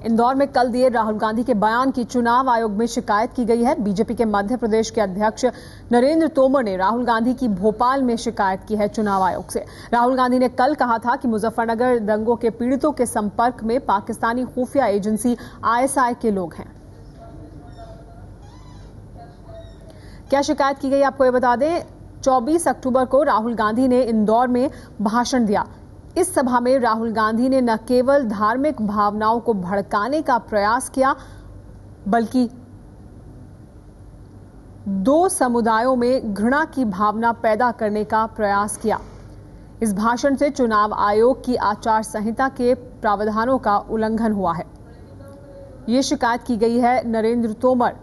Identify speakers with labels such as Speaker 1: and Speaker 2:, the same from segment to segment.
Speaker 1: इंदौर में कल दिए राहुल गांधी के बयान की चुनाव आयोग में शिकायत की गई है। बीजेपी के मध्य प्रदेश के अध्यक्ष नरेंद्र तोमर ने राहुल गांधी की भोपाल में शिकायत की है चुनाव आयोग से। राहुल गांधी ने कल कहा था कि मुजफ्फरनगर दंगों के पीड़ितों के संपर्क में पाकिस्तानी खुफिया एजेंसी ISI के लोग हैं। क्या शिकायत की गई आपको ये बता दें। 24 अक्टूबर को राहुल गांधी ने इंदौर में भाषण दिया। इस सभा में राहुल गांधी ने न केवल धार्मिक भावनाओं को भड़काने का प्रयास किया, बल्कि दो समुदायों में घृणा की भावना पैदा करने का प्रयास किया। इस भाषण से चुनाव आयोग की आचार संहिता के प्रावधानों का उल्लंघन हुआ है। ये शिकायत की गई है नरेंद्र तोमर,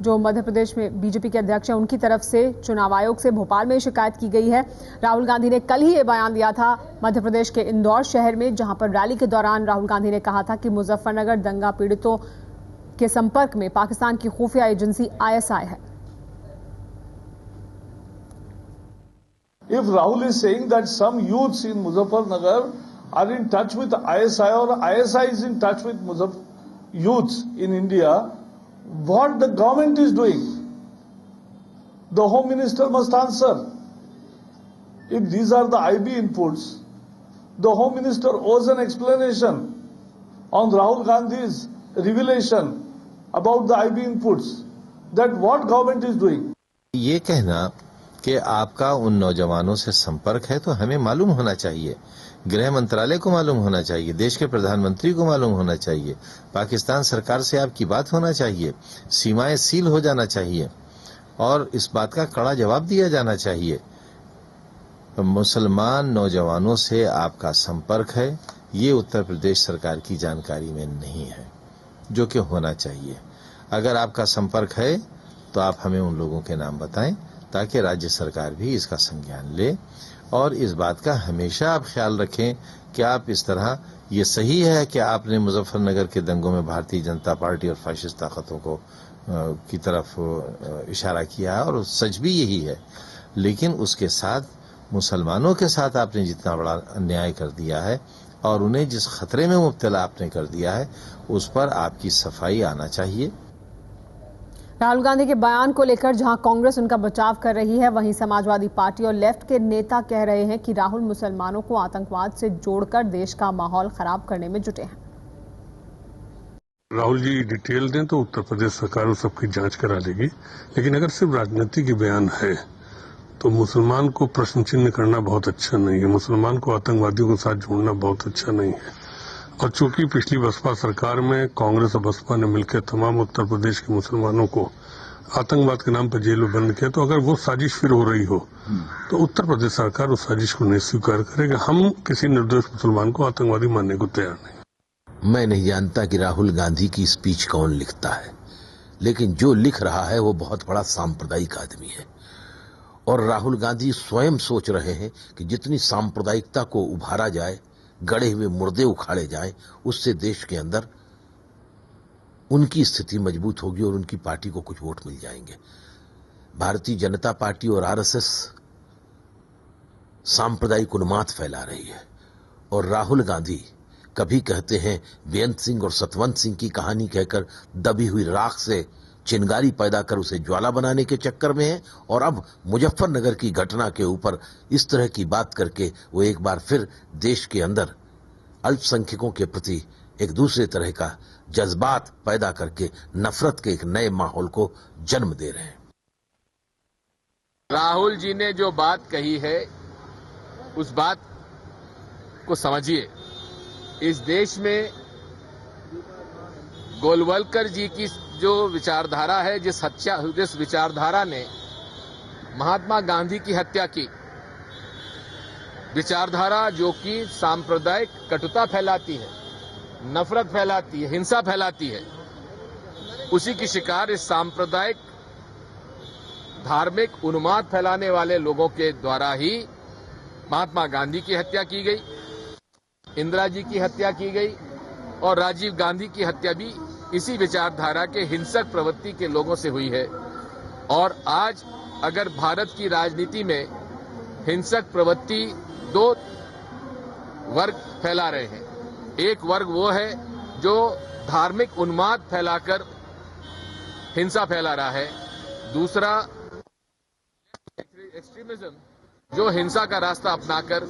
Speaker 1: जो मध्य प्रदेश में बीजेपी के अध्यक्ष हैं, उनकी तरफ से चुनाव आयोग से भोपाल में शिकायत की गई है। राहुल गांधी ने कल ही ये बयान दिया था मध्य प्रदेश के इंदौर शहर में, जहां पर रैली के दौरान राहुल गांधी ने कहा था कि मुजफ्फरनगर दंगा पीड़ितों के संपर्क में पाकिस्तान की खुफिया एजेंसी ISI है।
Speaker 2: If Rahul is saying that some youths in Muzaffarnagar are in touch with ISI or ISI is in touch with youths in India, what the government is doing, the Home Minister must answer. If these are the IB inputs, the Home Minister owes an explanation on Rahul Gandhi's revelation about the IB inputs, that what government is doing.
Speaker 3: ये कहना कि आपका उन नौजवानों से संपर्क है तो हमें मालूम होना चाहिए, गृह मंत्रालय को मालूम होना चाहिए, देश के प्रधानमंत्री को मालूम होना चाहिए, पाकिस्तान सरकार से आपकी बात होना चाहिए, सीमाएं सील हो जाना चाहिए और इस बात का कड़ा जवाब दिया जाना चाहिए। मुसलमान नौजवानों से आपका संपर्क है, ये उत्तर प्रदेश सरकार की जानकारी में नहीं है, जो कि होना चाहिए। अगर आपका संपर्क है तो आप हमें उन लोगों के नाम बताएं ताकि राज्य सरकार भी इसका संज्ञान ले और इस बात का हमेशा आप ख्याल रखें कि आप इस तरह, ये सही है कि आपने मुजफ्फरनगर के दंगों में भारतीय जनता पार्टी और फाशिस्ट ताकतों को की तरफ इशारा किया है और सच भी यही है, लेकिन उसके साथ मुसलमानों के साथ आपने जितना बड़ा अन्याय कर दिया है और उन्हें जिस खतरे में मुब्तला आपने कर दिया है, उस पर आपकी सफाई आना चाहिए।
Speaker 1: राहुल गांधी के बयान को लेकर जहां कांग्रेस उनका बचाव कर रही है, वहीं समाजवादी पार्टी और लेफ्ट के नेता कह रहे हैं कि राहुल मुसलमानों को आतंकवाद से जोड़कर देश का माहौल खराब करने में जुटे हैं।
Speaker 4: राहुल जी डिटेल दें तो उत्तर प्रदेश सरकार उस सबकी जांच करा देगी, लेकिन अगर सिर्फ राजनीति के बयान है तो मुसलमान को प्रश्न चिन्ह करना बहुत अच्छा नहीं है, मुसलमान को आतंकवादियों के साथ जोड़ना बहुत अच्छा नहीं है। और चूंकि पिछली बसपा सरकार में कांग्रेस और बसपा ने मिलकर तमाम उत्तर प्रदेश के मुसलमानों को आतंकवाद के नाम पर जेल में बंद किया, तो अगर वो साजिश फिर हो रही हो तो उत्तर प्रदेश सरकार उस साजिश को नहीं स्वीकार करेगी। हम किसी निर्दोष मुसलमान को आतंकवादी मानने को तैयार नहीं।
Speaker 5: मैं नहीं जानता कि राहुल गांधी की स्पीच कौन लिखता है, लेकिन जो लिख रहा है वो बहुत बड़ा सांप्रदायिक आदमी है और राहुल गांधी स्वयं सोच रहे हैं कि जितनी सांप्रदायिकता को उभारा जाए, गड़े हुए मुर्दे उखाड़े जाएं, उससे देश के अंदर उनकी स्थिति मजबूत होगी और उनकी पार्टी को कुछ वोट मिल जाएंगे। भारतीय जनता पार्टी और RSS सांप्रदायिक उन्माद फैला रही है और राहुल गांधी कभी कहते हैं बेअंत सिंह और सतवंत सिंह की कहानी कहकर दबी हुई राख से चिंगारी पैदा कर उसे ज्वाला बनाने के चक्कर में है और अब मुजफ्फरनगर की घटना के ऊपर इस तरह की बात करके वो एक बार फिर देश के अंदर अल्पसंख्यकों के प्रति एक दूसरे तरह का जज्बात पैदा करके नफरत के एक नए माहौल को जन्म दे रहे हैं।
Speaker 6: राहुल जी ने जो बात कही है उस बात को समझिए। इस देश में गोलवलकर जी की जो विचारधारा है, जिस विचारधारा ने महात्मा गांधी की हत्या की, विचारधारा जो कि सांप्रदायिक कटुता फैलाती है, नफरत फैलाती है, हिंसा फैलाती है, उसी की शिकार इस सांप्रदायिक धार्मिक उन्माद फैलाने वाले लोगों के द्वारा ही महात्मा गांधी की हत्या की गई, इंदिरा जी की हत्या की गई और राजीव गांधी की हत्या भी इसी विचारधारा के हिंसक प्रवृत्ति के लोगों से हुई है। और आज अगर भारत की राजनीति में हिंसक प्रवृत्ति दो वर्ग फैला रहे हैं, एक वर्ग वो है जो धार्मिक उन्माद फैलाकर हिंसा फैला रहा है। दूसरा एक्सट्रीमिज्म जो हिंसा का रास्ता अपनाकर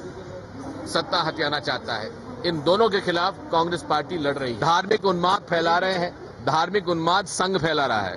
Speaker 6: सत्ता हथियाना चाहता है। इन दोनों के खिलाफ कांग्रेस पार्टी लड़ रही है। धार्मिक उन्माद फैला रहे हैं, धार्मिक उन्माद संघ फैला रहा है।